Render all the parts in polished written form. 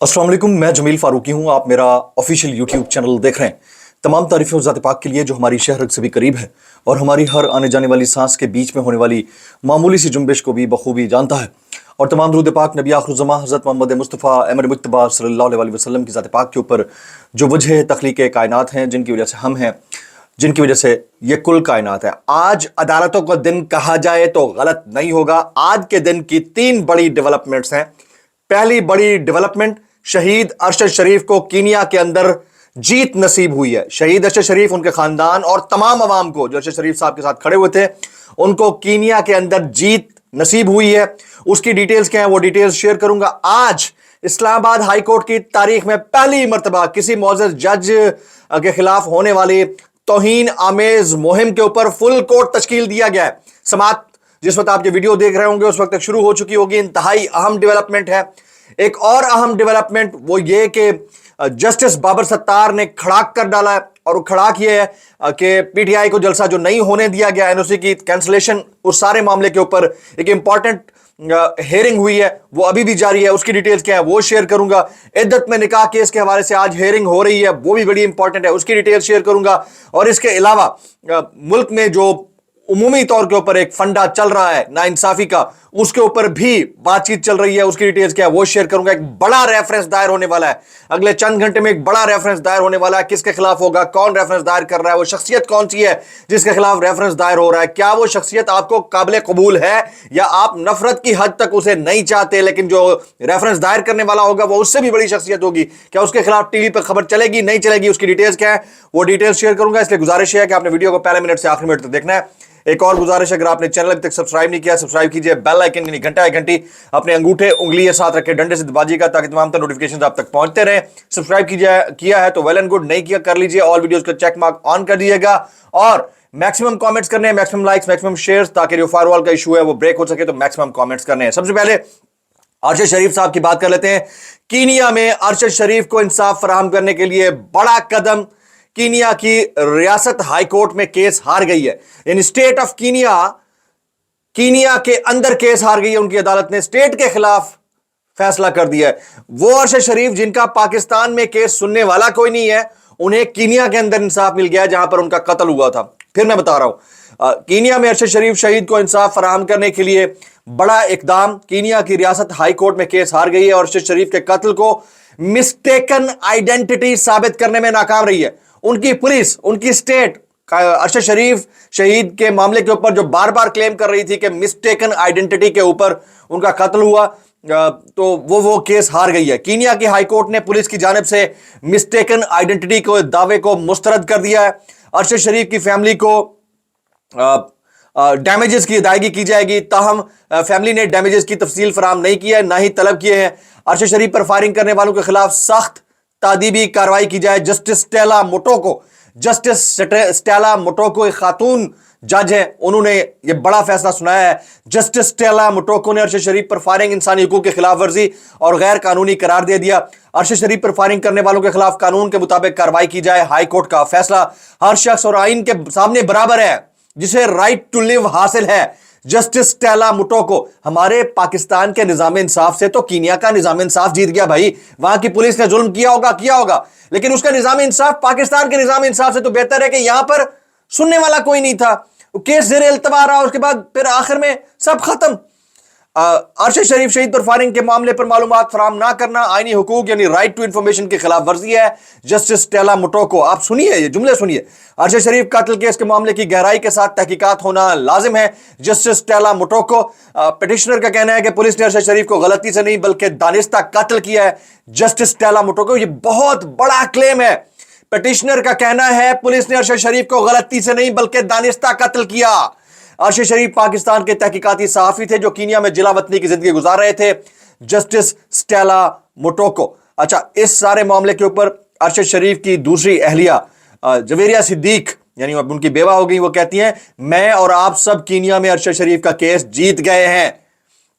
अस्सलाम वालेकुम, मैं जमील फारूकी हूँ। आप मेरा ऑफिशियल यूट्यूब चैनल देख रहे हैं। तमाम तारीफ़ें उस ज़ात पाक के लिए जो हमारी शहरत से भी करीब है और हमारी हर आने जाने वाली सांस के बीच में होने वाली मामूली सी जुम्बिश को भी बखूबी जानता है। और तमाम दुरूद पाक नबी आखिरुज़्ज़मा हज़रत मोहम्मद मुस्तफ़ा अहमद मुज्तबा सल्लल्लाहु अलैहि वसल्लम की ज़ात पाक के ऊपर जो वजह तख्लीक़ कायनात हैं, जिनकी वजह से हम हैं, जिनकी वजह से ये कुल कायनात है। आज अदालतों का दिन कहा जाए तो गलत नहीं होगा। आज के दिन की 3 बड़ी डेवलपमेंट्स हैं। पहली बड़ी डेवलपमेंट, शहीद अरशद शरीफ को कीनिया के अंदर जीत नसीब हुई है। शहीद अरशद शरीफ, उनके खानदान और तमाम अवाम को जो अरशद शरीफ साहब के साथ खड़े हुए थे, उनको कीनिया के अंदर जीत नसीब हुई है। उसकी डिटेल्स क्या है, वो डिटेल्स शेयर करूंगा। आज इस्लामाबाद हाई कोर्ट की तारीख में पहली मर्तबा किसी मोअज़्ज़ज़ जज के खिलाफ होने वाली तौहीन आमेज मुहिम के ऊपर फुल कोर्ट तश्कील दिया गया है। समात जिस वक्त आप ये वीडियो देख रहे होंगे उस वक्त तक शुरू हो चुकी होगी। इंतहाई अहम डेवलपमेंट है। एक और अहम डेवलपमेंट वो ये कि जस्टिस बाबर सत्तार ने खड़ाक कर डाला है, और वो खड़ाक ये है कि पीटीआई को जलसा जो नहीं होने दिया गया, एनओसी की कैंसलेशन, उस सारे मामले के ऊपर एक इंपॉर्टेंट हेयरिंग हुई है, वो अभी भी जारी है। उसकी डिटेल्स क्या है वो शेयर करूंगा। इद्दत में निकाह केस के हवाले से आज हेयरिंग हो रही है, वो भी बड़ी इंपॉर्टेंट है, उसकी डिटेल्स शेयर करूंगा। और इसके अलावा मुल्क में जो उमूमी तौर के ऊपर एक फंडा चल रहा है नाइंसाफी का, उसके ऊपर भी बातचीत चल रही है, उसकी डिटेल्स क्या है वो शेयर करूंगा। एक बड़ा रेफरेंस दायर होने वाला है अगले चंद घंटे में। एक बड़ा रेफरेंस दायर होने वाला है। किसके खिलाफ होगा, कौन रेफरेंस दायर कर रहा है, वो शख्सियत कौन सी है जिसके खिलाफ रेफरेंस दायर हो रहा है, क्या वो शख्सियत आपको काबिल कबूल है या आप नफरत की हद तक उसे नहीं चाहते, लेकिन जो रेफरेंस दायर करने वाला होगा वो उससे भी बड़ी शख्सियत होगी, क्या उसके खिलाफ टीवी पर खबर चलेगी नहीं चलेगी, उसकी डिटेल्स क्या है वो डिटेल्स शेयर करूंगा। इसलिए गुजारिश है कि आपने वीडियो को पहले मिनट से आखिरी मिनट तक देखना है। एक और गुजारिश, अगर आपने चैनल अभी तक सब्सक्राइब नहीं किया, सब्सक्राइब कीजिए। बेल आइकन यानी घंटा घंटी अपने अंगूठे उंगली के साथ रखे डंडे से दबाजिएगा ताकि तमाम तरह नोटिफिकेशन आप तक पहुंचते रहे। सब्सक्राइब कीजिए, किया है तो वेल एंड गुड, नहीं किया कर लीजिए। ऑल वीडियोस का चेक मार्क ऑन कर दीजिएगा और मैक्सिमम कमेंट्स करने हैं, मैक्सिमम लाइक्स, मैक्सिमम शेयर्स, ताकि जो फायरवॉल का इशू है वो ब्रेक हो सके। तो मैक्सिमम कमेंट्स करने हैं। सबसे पहले अरशद शरीफ साहब की बात कर लेते हैं। कीनिया में अरशद शरीफ को इंसाफ फराहम करने के लिए बड़ा कदम। कीनिया की रियासत हाई कोर्ट में केस हार गई है, यानी स्टेट ऑफ कीनिया, कीनिया के अंदर केस हार गई है। उनकी अदालत ने स्टेट के खिलाफ फैसला कर दिया है। वो अरशद शरीफ जिनका पाकिस्तान में केस सुनने वाला कोई नहीं है, उन्हें कीनिया के अंदर इंसाफ मिल गया जहां पर उनका कत्ल हुआ था। फिर मैं बता रहा हूं, कीनिया में अरशद शरीफ शहीद को इंसाफ फराहम करने के लिए बड़ा इकदाम। कीनिया की रियासत हाई कोर्ट में केस हार गई है और अरशद शरीफ के कत्ल को मिस्टेकन आइडेंटिटी साबित करने में नाकाम रही है। उनकी पुलिस, उनकी स्टेट अरशद शरीफ शहीद के मामले के ऊपर जो बार बार क्लेम कर रही थी कि मिस्टेकन आइडेंटिटी के ऊपर उनका कत्ल हुआ, तो वो केस हार गई है। कीनिया की हाई कोर्ट ने पुलिस की जानिब से मिस्टेकन आइडेंटिटी को दावे को मुस्तरद कर दिया है। अरशद शरीफ की फैमिली को डैमेजेस की अदायगी की जाएगी, ताहम फैमिली ने डैमेजेस की तफसील फराहम नहीं किया है, ना ही तलब किए हैं। अरशद शरीफ पर फायरिंग करने वालों के खिलाफ सख्त तादीबी कार्रवाई की जाए। जस्टिस स्टेला मोटोको एक खातून जज है, उन्होंने ये बड़ा फैसला सुनाया है। जस्टिस स्टेला मोटोको ने अरशद शरीफ पर फायरिंग इंसानी हुकूक के खिलाफ वर्जी और गैर कानूनी करार दे दिया। अरशद शरीफ पर फायरिंग करने वालों के खिलाफ कानून के मुताबिक कार्रवाई की जाए। हाई कोर्ट का फैसला हर शख्स और आइन के सामने बराबर है, जिसे राइट टू लिव हासिल है। जस्टिस स्टेला मोटोको, हमारे पाकिस्तान के निजाम इंसाफ से तो कीनिया का निजाम इंसाफ जीत गया भाई। वहां की पुलिस ने जुल्म किया होगा, लेकिन उसका निजाम इंसाफ पाकिस्तान के निजाम इंसाफ से तो बेहतर है कि यहां पर सुनने वाला कोई नहीं था, केस ज़ेर इल्तवा रहा, उसके बाद फिर आखिर में सब खत्म। अरशद शरीफ शहीद पर फायरिंग के मामले पर मालूमात फराहम ना करना आईनी हुकूक यानी राइट टू इंफॉर्मेशन की खिलाफ वर्जी है। जस्टिस स्टेला मोटोको, आप सुनिए ये जुमले सुनिए। अरशद शरीफ कत्ल केस के मामले की गहराई के साथ तहकीकात होना लाजिम है। जस्टिस स्टेला मोटोको, पिटिशनर का कहना है कि पुलिस ने अरशद शरीफ को गलती से नहीं बल्कि दानिस्ता कत्ल किया है। जस्टिस स्टेला मोटोको, ये बहुत बड़ा क्लेम है। पिटिशनर का कहना है पुलिस ने अरशद शरीफ को गलती से नहीं बल्कि दानिस्ता कत्ल किया। अरशद शरीफ पाकिस्तान के तहकीकाती सहाफी थे जो कीनिया में जिला वतनी की जिंदगी गुजार रहे थे। Justice Stella मोटोको। अच्छा, इस सारे मामले के ऊपर अरशद शरीफ की दूसरी अहलिया जवेरिया सिद्दीक, यानी अब उनकी बेवा हो गई, वो कहती हैं मैं और आप सब कीनिया में अरशद शरीफ का केस जीत गए हैं।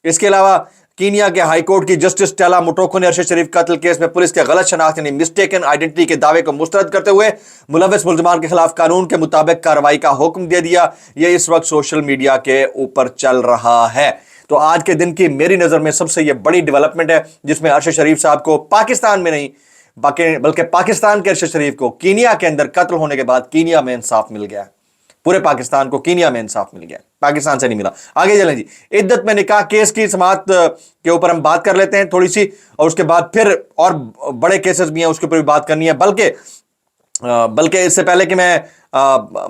इसके अलावा कीनिया के हाई कोर्ट की जस्टिस स्टेला मोटोको ने अरशद शरीफ कत्ल केस में पुलिस के गलत शनाख्त यानी मिस्टेकन आइडेंटिटी के दावे को मुस्तरद करते हुए मुलव्वस मुल्ज़िमान के खिलाफ कानून के मुताबिक कार्रवाई का हुक्म दे दिया। यह इस वक्त सोशल मीडिया के ऊपर चल रहा है। تو آج کے دن کی میری نظر میں سب سے یہ بڑی ڈیولپمنٹ ہے جس میں ارشد شریف صاحب کو پاکستان میں نہیں بلکہ پاکستان کے ارشد شریف کو کینیا کے اندر قتل ہونے کے بعد کینیا میں انصاف مل گیا. پورے پاکستان کو کینیا میں انصاف مل گیا, پاکستان سے نہیں ملا. آگے چلیں جی, عدت میں نکاح کیس کی سماعت کے اوپر ہم بات کر لیتے ہیں تھوڑی سی, اور اس کے بعد پھر اور بڑے کیسز بھی ہیں اس کے اوپر بھی بات کرنی ہے. بلکہ اس سے پہلے کہ میں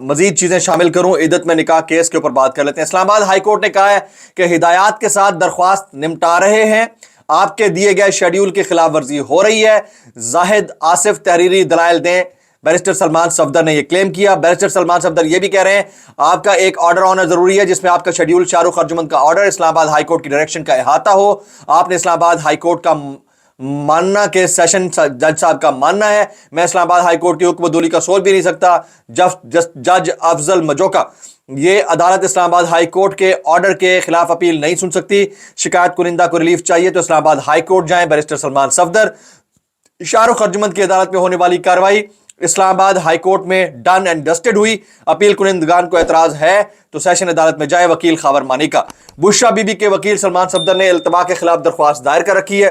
مزید چیزیں شامل کروں, عدت میں نکاح کیس کے اوپر بات کر لیتے ہیں. اسلام آباد ہائی کورٹ نے کہا ہے کہ ہدایات کے ساتھ درخواست نمٹا رہے ہیں, آپ کے دیے گئے شیڈیول کی خلاف ورزی ہو رہی ہے, زاہد آصف تحریری دلائل دیں. بیرسٹر سلمان صفدر نے یہ کلیم کیا. بیرسٹر سلمان صفدر یہ بھی کہہ رہے ہیں آپ کا ایک آرڈر ہونا ضروری ہے جس میں آپ کا شیڈیول شاہ رخ ارجمند کا آرڈر اسلام آباد ہائی کورٹ کی ڈائریکشن کا احاطہ ہو. آپ نے اسلام آباد ہائی کورٹ کا ماننا کہ سیشن جج صاحب کا ماننا ہے. میں اسلام آباد ہائی کورٹ کی حکم دولی کا سوچ بھی نہیں سکتا. جج افضل مجوکا, یہ عدالت اسلام آباد ہائی کورٹ کے آرڈر کے خلاف اپیل نہیں سن سکتی. شکایت کنندہ کو ریلیف چاہیے تو اسلام آباد ہائی کورٹ جائیں. بیرسٹر سلمان صفدر. شاہ رخ ارجمند کی عدالت میں ہونے والی کارروائی اسلام آباد ہائی کورٹ میں ڈن اینڈ ڈسٹڈ ہوئی. اپیل کنندگان کو اعتراض ہے تو سیشن عدالت میں جائے. وکیل خاور مانیکا. بشرا بی بی کے وکیل سلمان صفدر نے التبا کے خلاف درخواست دائر کر رکھی ہے.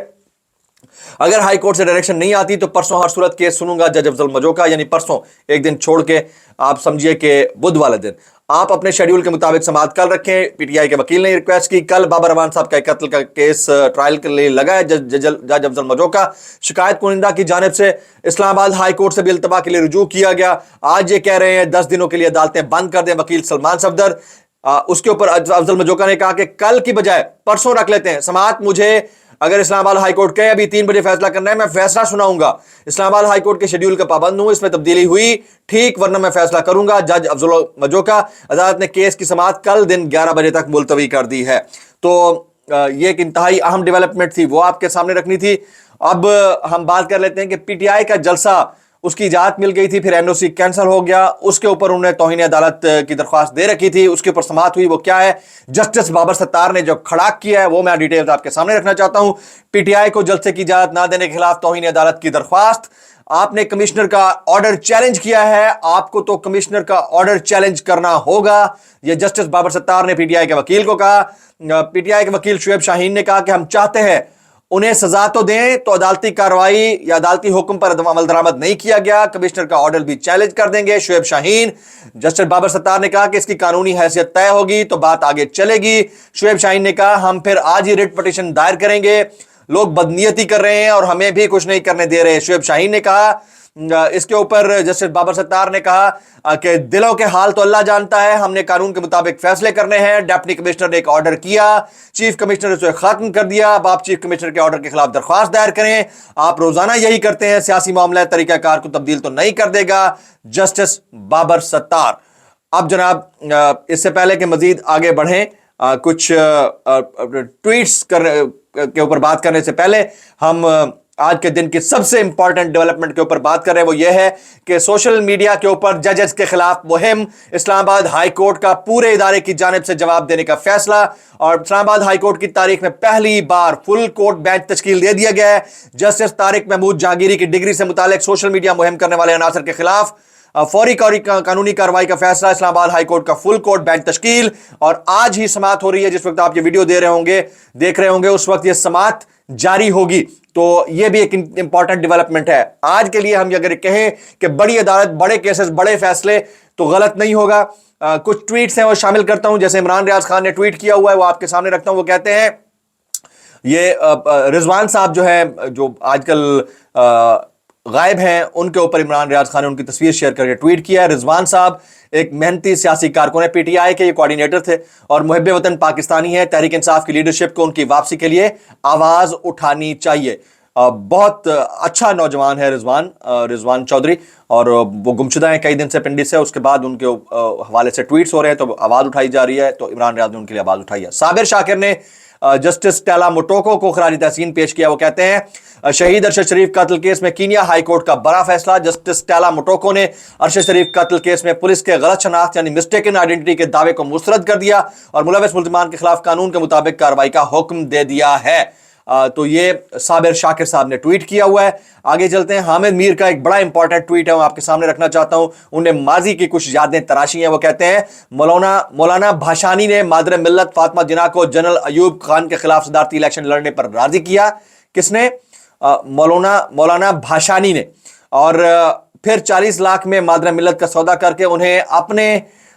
اگر ہائی کورٹ سے ڈائریکشن نہیں آتی تو پرسوں ہر صورت کیس سنوں گا جج افضل مجوکا, یعنی پرسوں ایک دن چھوڑ کے آپ سمجھیے کہ بدھ والے دن. آپ اپنے شیڈیول کے مطابق سماعت کل رکھیں. پی ٹی آئی کے وکیل نے ریکویسٹ کی. کل بابر امان صاحب کا قتل کا کیس ٹرائل کے لیے لگا ہے. جج افضل مجوکا. شکایت کنندہ کی جانب سے اسلام آباد ہائی کورٹ سے بھی التبا کے لیے رجوع کیا گیا. آج یہ کہہ رہے ہیں 10 دنوں کے لیے عدالتیں بند کر دیں وکیل سلمان صفدر. اس کے اوپر افضل مجوکا نے کہا کہ کل کی بجائے پرسوں رکھ لیتے ہیں سماعت. مجھے اگر اسلام آباد ہائی کورٹ کہے ابھی 3 بجے فیصلہ کرنا ہے, میں فیصلہ سناؤں گا. اسلام آباد ہائی کورٹ کے شیڈیول کا پابند ہوں, اس میں تبدیلی ہوئی ٹھیک, ورنہ میں فیصلہ کروں گا. جج افضل مجوکا. عدالت نے کیس کی سماعت کل دن 11 بجے تک ملتوی کر دی ہے. تو یہ ایک انتہائی اہم ڈیولپمنٹ تھی, وہ آپ کے سامنے رکھنی تھی. اب ہم بات کر لیتے ہیں کہ پی ٹی آئی کا جلسہ, اس کی اجازت مل گئی تھی, پھر این او سی کینسل ہو گیا. اس کے اوپر انہوں نے توہین عدالت کی درخواست دے رکھی تھی, اس کے اوپر سماعت ہوئی. وہ کیا ہے, جسٹس بابر ستار نے جو کھڑاک کیا ہے وہ میں ڈیٹیلز آپ کے سامنے رکھنا چاہتا ہوں. پی ٹی آئی کو جلسے کی اجازت نہ دینے کے خلاف توہین عدالت کی درخواست. آپ نے کمشنر کا آرڈر چیلنج کیا ہے, آپ کو تو کمشنر کا آرڈر چیلنج کرنا ہوگا. یہ جسٹس بابر ستار نے پی ٹی آئی کے وکیل کو کہا. پی ٹی آئی کے وکیل شعیب شاہین نے کہا کہ ہم چاہتے ہیں انہیں سزا تو دیں, تو عدالتی کارروائی یا عدالتی حکم پر عمل درآمد نہیں کیا گیا, کمشنر کا آرڈر بھی چیلنج کر دیں گے. شعیب شاہین. جسٹس بابر ستار نے کہا کہ اس کی قانونی حیثیت طے ہوگی تو بات آگے چلے گی. شعیب شاہین نے کہا ہم پھر آج ہی ریٹ پٹیشن دائر کریں گے, لوگ بدنیتی کر رہے ہیں اور ہمیں بھی کچھ نہیں کرنے دے رہے. شعیب شاہین نے کہا. اس کے اوپر جسٹس بابر ستار نے کہا کہ دلوں کے حال تو اللہ جانتا ہے, ہم نے قانون کے مطابق فیصلے کرنے ہیں. ڈپٹی کمشنر نے ایک آرڈر کیا, چیف کمشنر نے اسے ختم کر دیا. اب آپ چیف کمشنر کے آرڈر کے خلاف درخواست دائر کریں. آپ روزانہ یہی کرتے ہیں, سیاسی معاملہ طریقہ کار کو تبدیل تو نہیں کر دے گا. جسٹس بابر ستار. اب جناب اس سے پہلے کہ مزید آگے بڑھیں, کچھ ٹویٹس کے اوپر بات کرنے سے پہلے ہم آج کے دن کی سب سے امپورٹنٹ ڈیولپمنٹ کے اوپر بات کر رہے ہیں. وہ یہ ہے کہ سوشل میڈیا کے اوپر ججز کے خلاف مہم, اسلام آباد ہائی کورٹ کا پورے ادارے کی جانب سے جواب دینے کا فیصلہ. اور اسلام آباد ہائی کورٹ کی تاریخ میں پہلی بار فل کورٹ بینچ تشکیل دے دیا گیا ہے. جسٹس طارق محمود جہانگیری کی ڈگری سے متعلق سوشل میڈیا مہم کرنے والے عناصر کے خلاف فوری قانونی کارروائی کا فیصلہ. اسلام آباد ہائی کورٹ کا فل کورٹ بینچ تشکیل, اور آج ہی سماعت ہو رہی ہے. جس وقت آپ یہ ویڈیو دیکھ رہے ہوں گے اس وقت یہ سماعت جاری ہوگی. تو یہ بھی ایک امپورٹنٹ ڈیولپمنٹ ہے. آج کے لیے ہم اگر کہیں کہ بڑی عدالت, بڑے کیسز, بڑے فیصلے, تو غلط نہیں ہوگا. کچھ ٹویٹس ہیں وہ شامل کرتا ہوں. جیسے عمران ریاض خان نے ٹویٹ کیا ہوا ہے, وہ آپ کے سامنے رکھتا ہوں. وہ کہتے ہیں یہ رضوان صاحب جو ہیں, جو آج کل غائب ہیں, ان کے اوپر عمران ریاض خان نے ان کی تصویر شیئر کر کے ٹویٹ کیا ہے. رضوان صاحب ایک محنتی سیاسی کارکن ہے, پی ٹی آئی کے یہ کوارڈینیٹر تھے اور محب وطن پاکستانی ہے. تحریک انصاف کی لیڈرشپ کو ان کی واپسی کے لیے آواز اٹھانی چاہیے. بہت اچھا نوجوان ہے رضوان چودھری, اور وہ گمشدہ ہیں کئی دن سے پنڈی سے. اس کے بعد ان کے حوالے سے ٹویٹس ہو رہے ہیں تو آواز اٹھائی جا رہی ہے, تو عمران ریاض نے ان کے لیے آواز اٹھائی ہے. صابر شاکر نے جسٹس ٹیلا موٹوکو کو خراج تحسین پیش کیا. وہ کہتے ہیں شہید ارشد شریف قتل کیس میں کینیا ہائی کورٹ کا بڑا فیصلہ. جسٹس ٹیلا موٹوکو نے ارشد شریف قتل کیس میں پولیس کے غلط شناخت یعنی مسٹیکن آئیڈینٹی کے دعوے کو مسترد کر دیا اور ملوث ملزمان کے خلاف قانون کے مطابق کارروائی کا حکم دے دیا ہے. तो ये साबिर शाकिर साहब ने ट्वीट किया हुआ है। आगे चलते हैं, हामिद मीर का एक बड़ा इंपॉर्टेंट ट्वीट है, वो आपके सामने रखना चाहता हूं। उन्हें माजी की कुछ यादें तराशी हैं। वो कहते हैं मौलाना भाषानी ने मादर मिल्लत फातिमा जिन्ना को जनरल अयूब खान के खिलाफ सदारती इलेक्शन लड़ने पर राजी किया। किसने? मौलाना भाषानी ने। और फिर 40 लाख में मादर मिल्लत का सौदा करके उन्हें अपने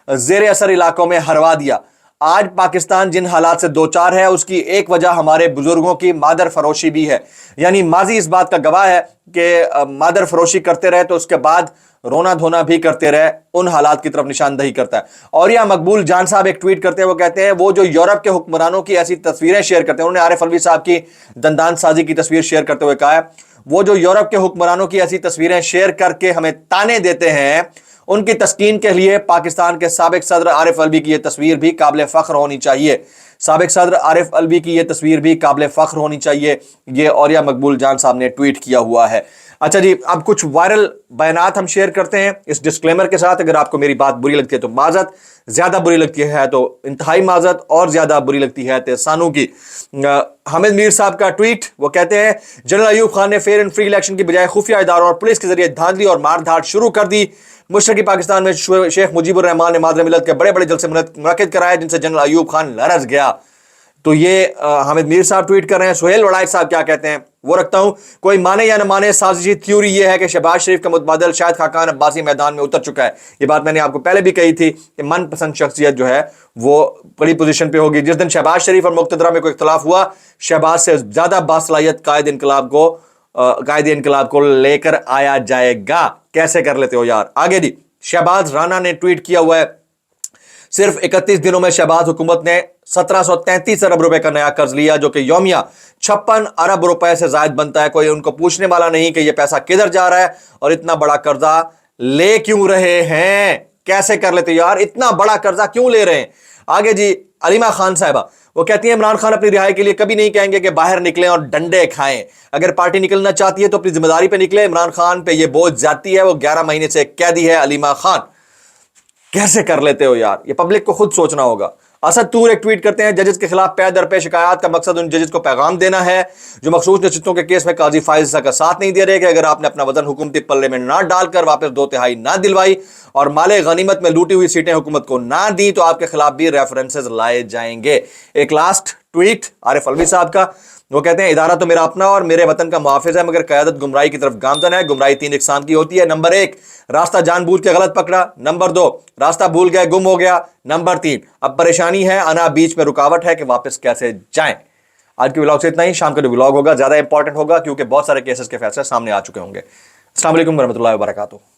जेर असर इलाकों में हरवा दिया। आज पाकिस्तान जिन हालात से दो चार है, उसकी एक वजह हमारे बुजुर्गों की मादर फरोशी भी है। यानी माजी इस बात का गवाह है कि मादर फरोशी करते रहे तो उसके बाद रोना धोना भी करते रहे, उन हालात की तरफ निशानदही करता है। और यह मकबूल जान साहब एक ट्वीट करते हैं, वो कहते हैं वो जो यूरोप के हुक्मरानों की ऐसी तस्वीरें शेयर करते हैं, उन्होंने आरिफ अलवी साहब की दंदान साजी की तस्वीर शेयर करते हुए कहा है, वो जो यूरोप के हुक्मरानों की ऐसी तस्वीरें शेयर करके हमें ताने देते हैं, उनकी तस्कीन के लिए पाकिस्तान के साबिक सदर आरिफ अलवी की यह तस्वीर भी काबिल फख्र होनी चाहिए। साबिक सदर आरिफ अलवी की यह तस्वीर भी काबिल फख्र होनी चाहिए। ये औरिया मकबूल जान साहब ने ट्वीट किया हुआ है। अच्छा जी, अब कुछ वायरल बयानात हम शेयर करते हैं इस डिस्क्लेमर के साथ। अगर आपको मेरी बात बुरी लगती है तो माजरत, ज्यादा बुरी लगती है तो इंतहाई माजरत, और ज्यादा बुरी लगती है तो सानू की। हामिद मीर साहब का ट्वीट, वो कहते हैं जनरल अयूब खान ने फेयर एंड फ्री इलेक्शन की बजाय खुफिया इदारों और पुलिस के जरिए धांधली और मारधाड़ शुरू कर दी। मुशरकी पाकिस्तान में शेख मुजीबुर रहमान ने मादर मिल्लत के बड़े बड़े जलसे मुनक्किद कराए, जिनसे जनरल अयूब खान लरज गया। तो ये हामिद मीर साहब ट्वीट कर रहे हैं। सुहेल वड़ाइक साहब क्या कहते हैं वो रखता हूं, कोई माने या न माने, साजिशी थ्योरी ये है कि शहबाज शरीफ का मुतबादल शायद खाकान अब्बासी मैदान में उतर चुका है। ये बात मैंने आपको पहले भी कही थी कि मनपसंद शख्सियत जो है वो बड़ी पोजीशन पे होगी। जिस दिन शहबाज शरीफ और मुक्तदरा में कोई इख्तलाफ हुआ, शहबाज से ज्यादा बासलाहियत कायद इनकलाब को लेकर आया जाएगा। कैसे कर लेते हो यार। आगे जी, शहबाज राणा ने ट्वीट किया हुआ है, सिर्फ 31 दिनों में शहबाज हुकूमत ने 1733 अरब रुपए का नया कर्ज लिया, जो कि यौमिया 56 अरब रुपए से जायद बनता है। कोई उनको पूछने वाला नहीं कि यह पैसा किधर जा रहा है और इतना बड़ा कर्जा ले क्यों रहे हैं। कैसे कर लेते यार, इतना बड़ा कर्जा क्यों ले रहे हैं। आगे जी, अलीमा खान साहिबा वो कहती है इमरान खान अपनी रिहाई के लिए कभी नहीं कहेंगे कि बाहर निकलें और डंडे खाएं। अगर पार्टी निकलना चाहती है तो अपनी जिम्मेदारी पे निकले। इमरान खान पे ये बोझ जाती है, वो 11 महीने से कैदी है। अलीमा खान, कैसे कर लेते हो यार, ये पब्लिक को खुद सोचना होगा। असद तूर एक ट्वीट करते हैं, जजेस के खिलाफ पे दर पे शिकायत का मकसद उन जजेस को पैगाम देना है जो मखसूस नशिस्तों के केस में काजी फाइज का साथ नहीं दे रहे कि अगर आपने अपना वजन हुकूमती पल्ले में ना डालकर वापस 2/3 ना दिलवाई और माले गनीमत में लूटी हुई सीटें हुकूमत को ना दी तो आपके खिलाफ भी रेफरेंसेस लाए जाएंगे। एक लास्ट ट्वीट आरिफ अलवी साहब का, वो कहते हैं इदारा तो मेरा अपना और मेरे वतन का मुहाफिज है, मगर क़यादत गुमराही की तरफ गामजन है। गुमराही 3 इकसाम की होती है। नंबर 1, रास्ता जानबूझ के गलत पकड़ा। नंबर 2, रास्ता भूल गए, गुम हो गया। नंबर 3, अब परेशानी है, आना बीच में रुकावट है कि वापस कैसे जाएं। आज के व्लॉग से इतना ही। शाम का जो व्लॉग होगा ज्यादा इंपॉर्टेंट होगा क्योंकि बहुत सारे केसेस के फैसले सामने आ चुके होंगे। अस्सलाम वालेकुम वरहमतुल्लाहि वबरकातुहू।